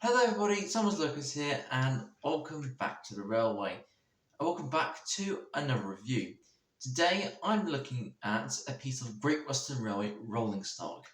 Hello everybody, Thomas Lucas here and welcome back to the railway. And welcome back to another review. Today I'm looking at a piece of Great Western Railway rolling stock,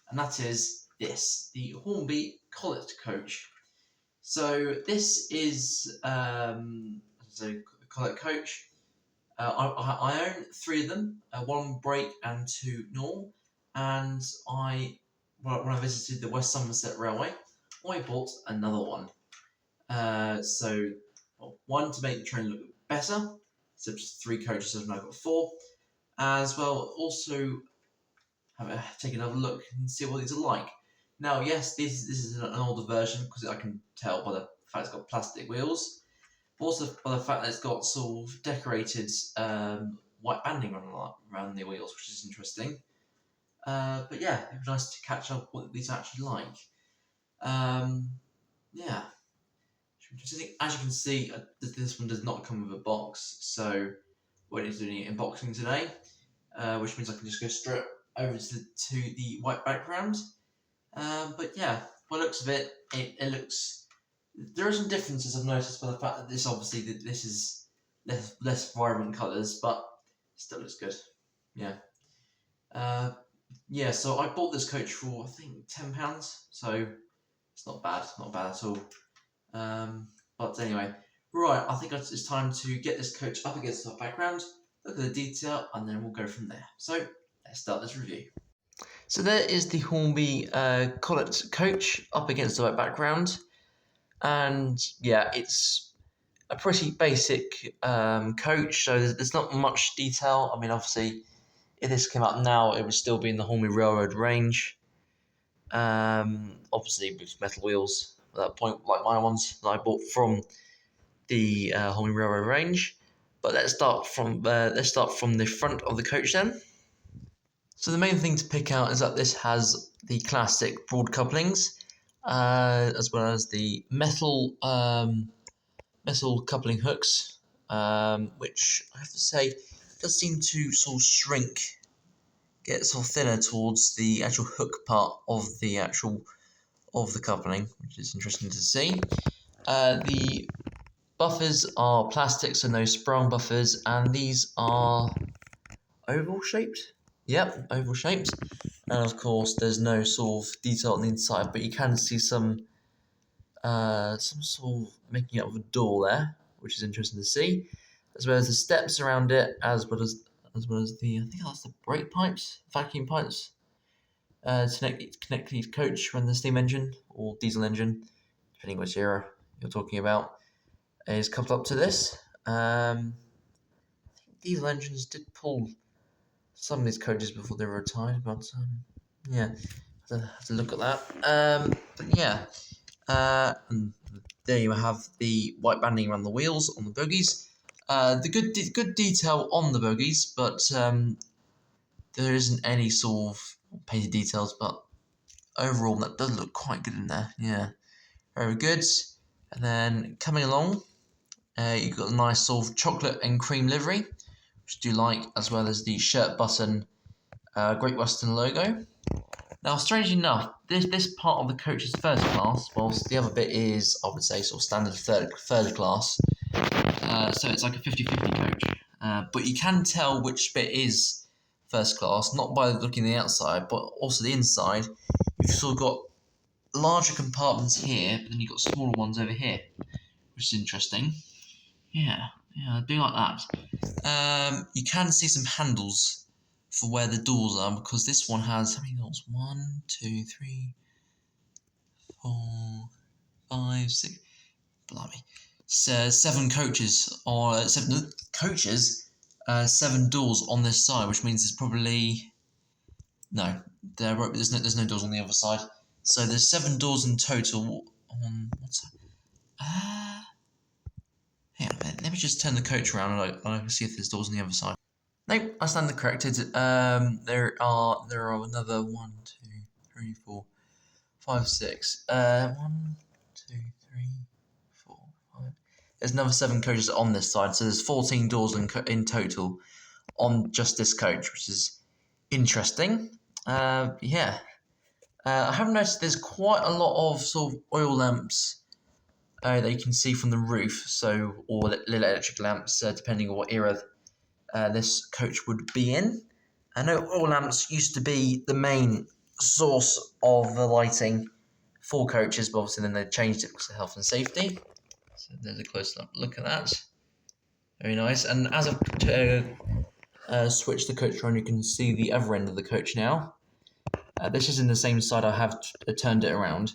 and that is this, the Hornby Collett coach. So this is a Collett coach. I own 3 of them, 1 brake and 2 normal, and when I visited the West Somerset Railway, I bought another one. One to make the train look better, so just 3 coaches, so now I've got 4. As well, also take another look and see what these are like. Now, yes, this is an older version because I can tell by the fact it's got plastic wheels, but also by the fact that it's got sort of decorated white banding around the wheels, which is interesting. But yeah, it was nice to catch up what these are actually like. Yeah. As you can see, this one does not come with a box, so we're going to do an unboxing today, which means I can just go straight over to the white background. But yeah, by the looks of it, it looks. There are some differences I've noticed by the fact that this is less vibrant colours, but still looks good. Yeah. Yeah. So I bought this coach for I think £10, so it's not bad at all. But anyway, right, I think it's time to get this coach up against our background, look at the detail, and then we'll go from there. So let's start this review. So there is the Hornby Collett coach up against the white background, and yeah, it's a pretty basic coach, so there's not much detail. I mean, obviously, if this came out now, it would still be in the Hornby Railroad range. Obviously with metal wheels at that point, like my ones that I bought from the Hornby Railroad range. But let's start from the front of the coach then. So the main thing to pick out is that this has the classic broad couplings, as well as the metal coupling hooks, which I have to say does seem to sort of shrink, get sort of thinner towards the actual hook part of the coupling, which is interesting to see. The buffers are plastic, so no sprung buffers, and these are oval shaped. Yep, oval shaped. And of course, there's no sort of detail on the inside, but you can see some sort of making up of a door there, which is interesting to see, as well as the steps around it, as well as the, I think that's the brake pipes, vacuum pipes, to connect each coach when the steam engine or diesel engine, depending which era you're talking about, is coupled up to this. I think diesel engines did pull some of these coaches before they were retired, but yeah, have to look at that. But yeah, and there you have the white banding around the wheels on the bogies. The good detail on the bogies, but there isn't any sort of painted details, but overall that does look quite good in there. Yeah, very good. And then coming along, you've got a nice sort of chocolate and cream livery, which I do like, as well as the shirt button Great Western logo. Now, strangely enough, this part of the coach is first class, whilst the other bit is, I would say, sort of standard third class. So it's like a 50-50 coach. But you can tell which bit is first class, not by looking at the outside, but also the inside. You've sort of got larger compartments here, but then you've got smaller ones over here, which is interesting. Yeah, I do like that. You can see some handles for where the doors are, because this one has, how many doors? 1, 2, 3, 4, 5, 6, blimey. So 7 coaches, or 7 coaches, 7 doors on this side, which means there's probably, no, there's no doors on the other side. So there's 7 doors in total on, what's that? Hang on a minute, let me just turn the coach around and I can see if there's doors on the other side. Nope, I stand corrected. There are another 1, 2, 3, 4, 5, 6. 1, 2, 3, 4, 5. There's another 7 coaches on this side, so there's 14 doors in total on just this coach, which is interesting. Yeah. I have noticed there's quite a lot of sort of oil lamps that you can see from the roof, or little electric lamps, depending on what era this coach would be in. I know oil lamps used to be the main source of the lighting for coaches, but obviously then they changed it because of health and safety. So there's a close look at that. Very nice. And as I've switched the coach around, you can see the other end of the coach now. This is in the same side I have turned it around.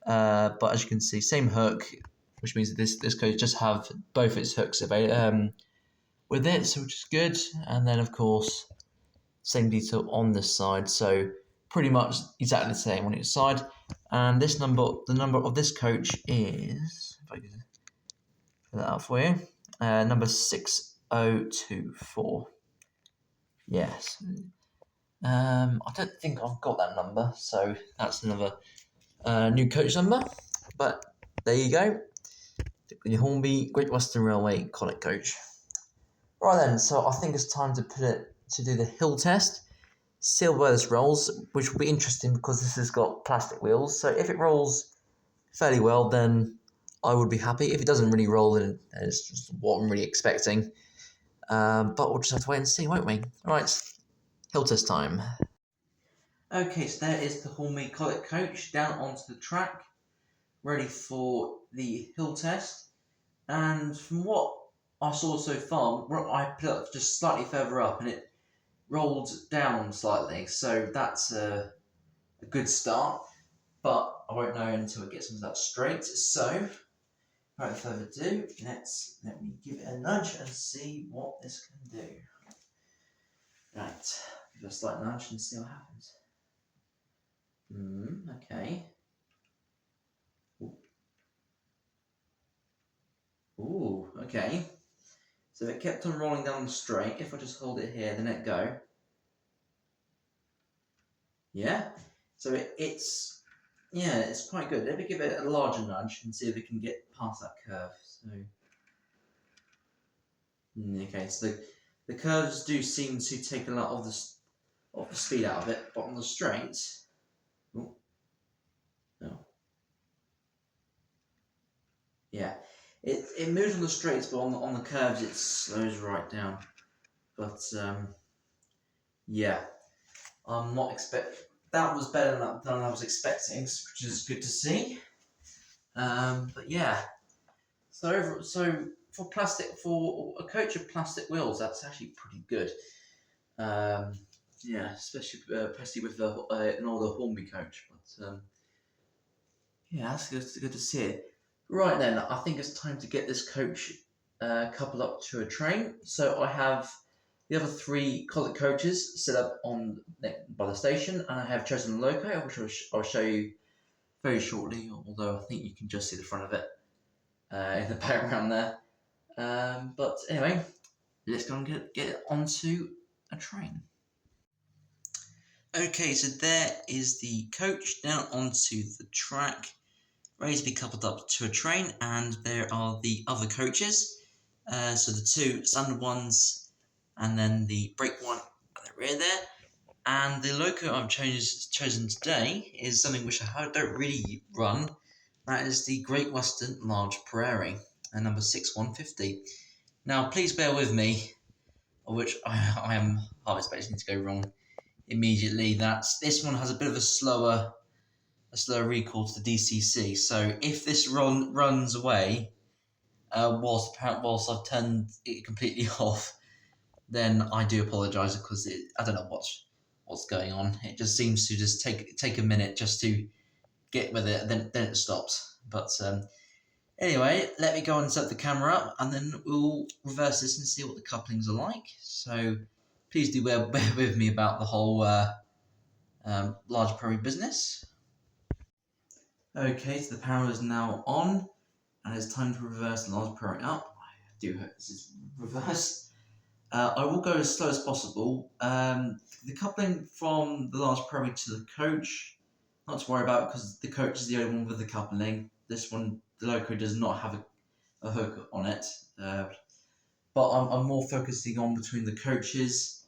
But as you can see, same hook, which means that this coach just have both its hooks available with it, so which is good. And then of course, same detail on this side, so pretty much exactly the same on each side. And the number of this coach is, if I can fill that out for you, number 6024. Yes. I don't think I've got that number, so that's another new coach number. But there you go, the Hornby Great Western Railway Collett coach. Right then, so I think it's time to do the hill test. See where this rolls, which will be interesting because this has got plastic wheels. So if it rolls fairly well, then I would be happy. If it doesn't really roll, then it's just what I'm really expecting. But we'll just have to wait and see, won't we? All right, hill test time. Okay, so there is the Hornby Collett coach down onto the track, ready for the hill test. And from what I saw so far, I put it just slightly further up, and it rolled down slightly, so that's a good start. But I won't know until it gets into that straight. So, without further ado, let me give it a nudge and see what this can do. Right, give it a slight nudge and see what happens. Okay. Ooh, okay. So it kept on rolling down the straight. If I just hold it here, then let go. Yeah. So it's quite good. Let me give it a larger nudge and see if it can get past that curve. So okay, so the curves do seem to take a lot of the speed out of it, but on the straights, no. Yeah, it moves on the straights, but on the curves it slows right down. But yeah, I'm not that was better than I was expecting, which is good to see. But yeah, so for a coach of plastic wheels, that's actually pretty good. Yeah, especially with an older Hornby coach. But yeah, that's good to see it. Right then, I think it's time to get this coach coupled up to a train. So I have the other 3 Collett coaches set up by the station, and I have chosen a loco, which I'll show you very shortly, although I think you can just see the front of it in the background there. But anyway, let's go and get onto a train. Okay, so there is the coach down onto the track, ready to be coupled up to a train, and there are the other coaches. So the 2 standard ones, and then the brake one at the rear there. And the loco I've chosen today is something which I don't really run. That is the Great Western Large Prairie, number 6150. Now, please bear with me, which I am half expecting to go wrong immediately. This one has a bit of a slower recall to the DCC. So if this runs away, whilst I've turned it completely off, then I do apologise, because I don't know what's going on. It just seems to just take a minute just to get with it, and then it stops. But anyway, let me go and set the camera up, and then we'll reverse this and see what the couplings are like. So please do bear with me about the whole large prairie business. Okay, so the power is now on, and it's time to reverse the large prairie up. I do hope this is reversed. I will go as slow as possible. The coupling from the large prairie to the coach, not to worry about, because the coach is the only one with the coupling. This one, the loco, does not have a hook on it. But I'm more focusing on between the coaches.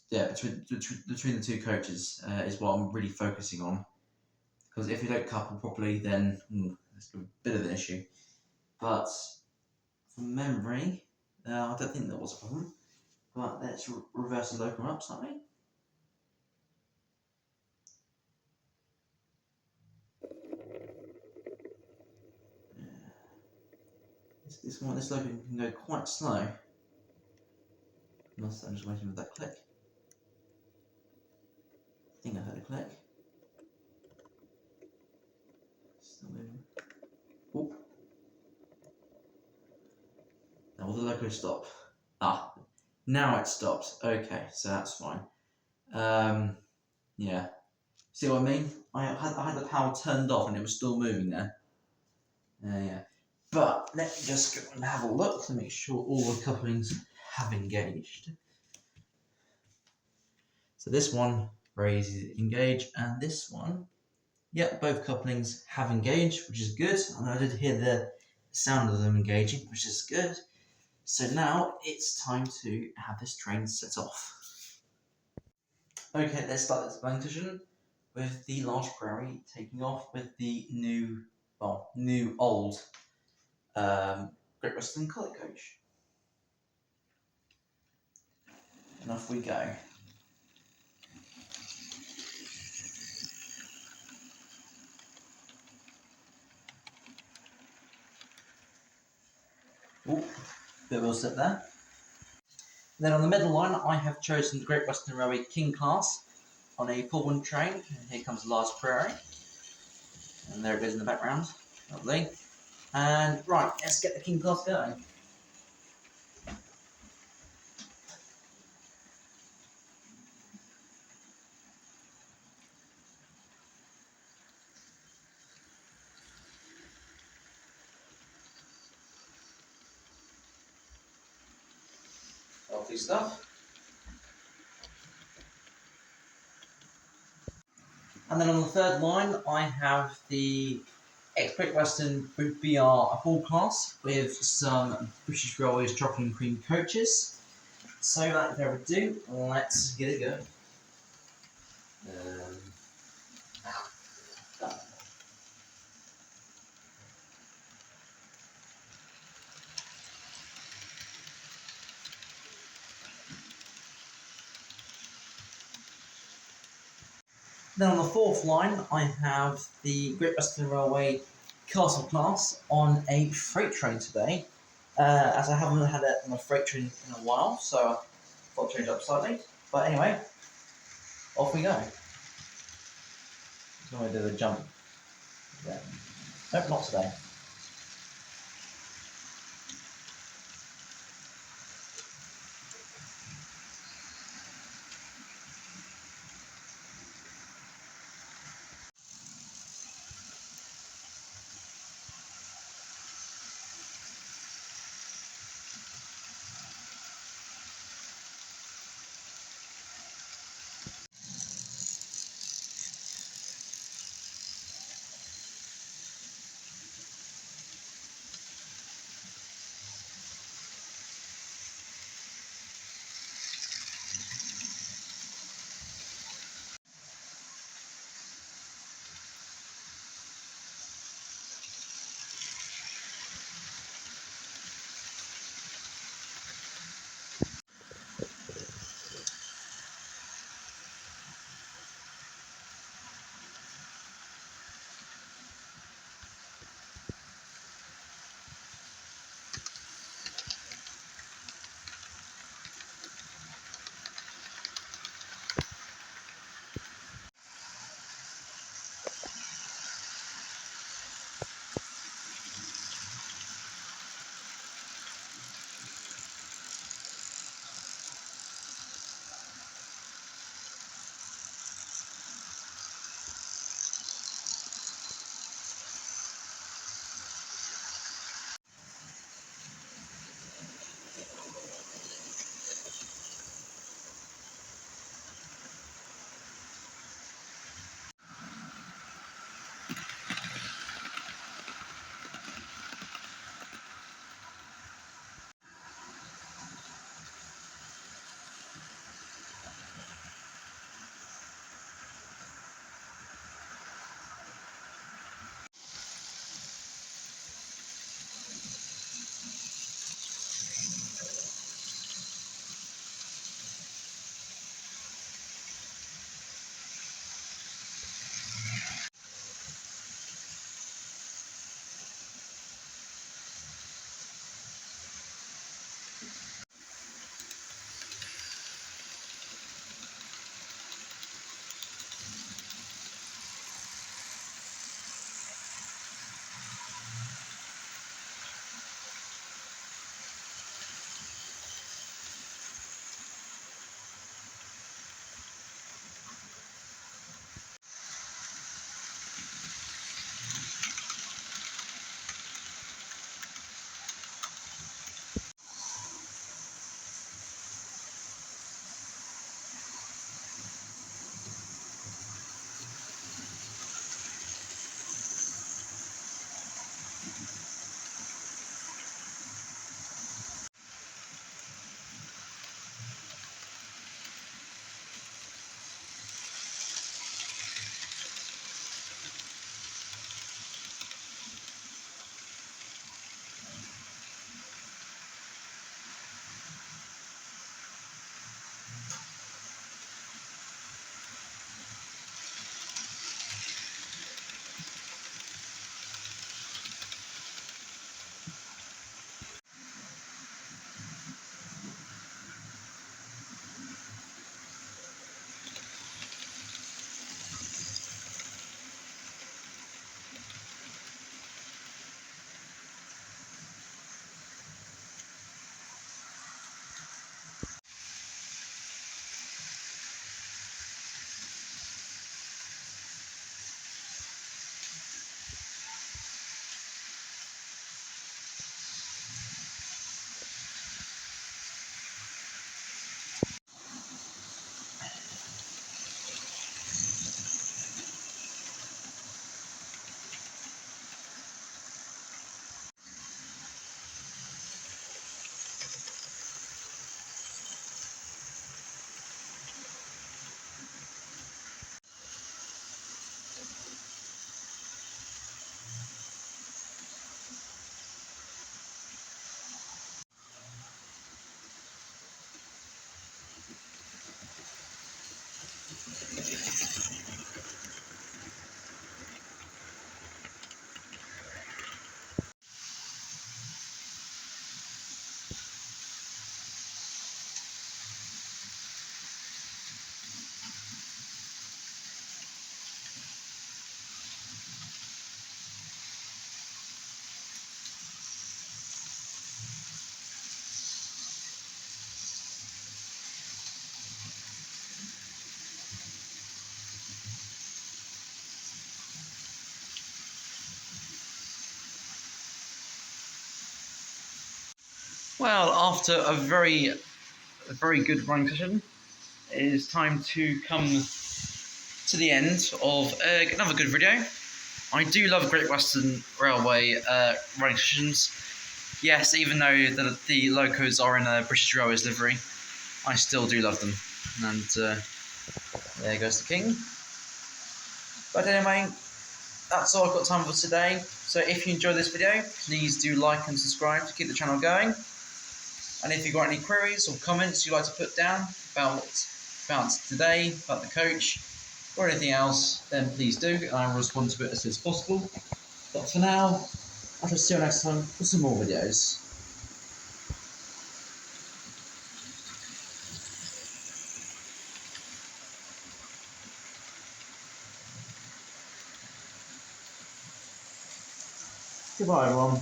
yeah, between the two coaches is what I'm really focusing on. Because if you don't couple properly, then it's a bit of an issue. But from memory, I don't think that was a problem. But let's reverse the locum up slightly. This locum can go quite slow. I'm just waiting for that click. I think I heard a click. Still moving. Oh. Now will the loco stop? Ah, now it stops. Okay, so that's fine. Yeah. See what I mean? I had the power turned off and it was still moving there. Yeah. But let me just go and have a look to make sure all the couplings have engaged. So this one, very easy to engage, and this one, yep, both couplings have engaged, which is good. And I did hear the sound of them engaging, which is good. So now it's time to have this train set off. Okay, let's start this plank session with the large prairie taking off with the new old Great Western Collett coach. And off we go. Ooh, bit of a step there. Then on the middle line, I have chosen the Great Western Railway King class on a Pullman train. And here comes the large prairie. And there it goes in the background. Lovely. And right, let's get the King class going. Lovely stuff. And then on the third line, I have the Great Western BR Hall class with some British Railways chocolate and cream coaches. So without further ado, let's get it going. Then on the fourth line, I have the Great Western Railway Castle class on a freight train today. As I haven't had it on a freight train in a while, so I thought I'd change it up slightly. But anyway, off we go. I'm going to do a jump. Yeah. Nope, not today. Well, after a very good running session, it is time to come to the end of another good video. I do love Great Western Railway running sessions. Yes, even though the locos are in a British Railways livery, I still do love them. And there goes the king. But anyway, that's all I've got time for today. So if you enjoyed this video, please do like and subscribe to keep the channel going. And if you've got any queries or comments you'd like to put down about today, about the coach, or anything else, then please do, and I will respond to it as soon as possible. But for now, I shall see you next time for some more videos. Goodbye, everyone.